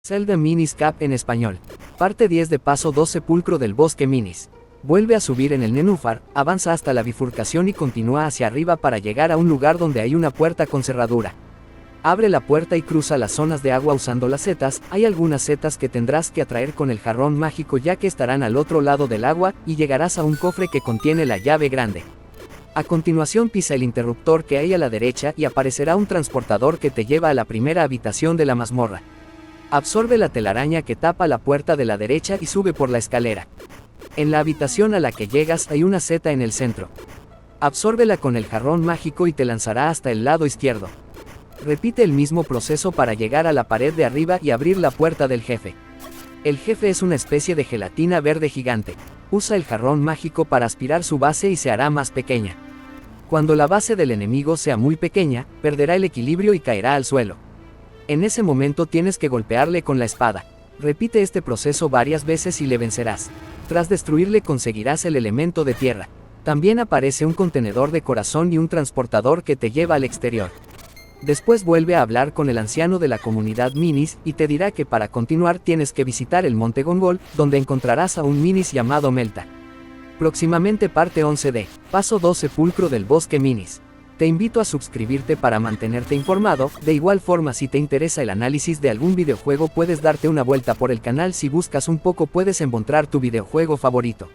Zelda Minis Cap en español. Parte 10 de Paso 2 Sepulcro del Bosque Minis. Vuelve a subir en el nenúfar, avanza hasta la bifurcación y continúa hacia arriba para llegar a un lugar donde hay una puerta con cerradura. Abre la puerta y cruza las zonas de agua usando las setas. Hay algunas setas que tendrás que atraer con el jarrón mágico ya que estarán al otro lado del agua y llegarás a un cofre que contiene la llave grande. A continuación pisa el interruptor que hay a la derecha y aparecerá un transportador que te lleva a la primera habitación de la mazmorra. Absorbe la telaraña que tapa la puerta de la derecha y sube por la escalera. En la habitación a la que llegas hay una seta en el centro. Absórbela con el jarrón mágico y te lanzará hasta el lado izquierdo. Repite el mismo proceso para llegar a la pared de arriba y abrir la puerta del jefe. El jefe es una especie de gelatina verde gigante. Usa el jarrón mágico para aspirar su base y se hará más pequeña. Cuando la base del enemigo sea muy pequeña, perderá el equilibrio y caerá al suelo. En ese momento tienes que golpearle con la espada. Repite este proceso varias veces y le vencerás. Tras destruirle conseguirás el elemento de tierra. También aparece un contenedor de corazón y un transportador que te lleva al exterior. Después vuelve a hablar con el anciano de la comunidad Minis y te dirá que para continuar tienes que visitar el monte Gongol, donde encontrarás a un Minis llamado Melta. Próximamente parte 11 de Paso 2 Sepulcro del Bosque Minis. Te invito a suscribirte para mantenerte informado. De igual forma, si te interesa el análisis de algún videojuego puedes darte una vuelta por el canal. Si buscas un poco puedes encontrar tu videojuego favorito.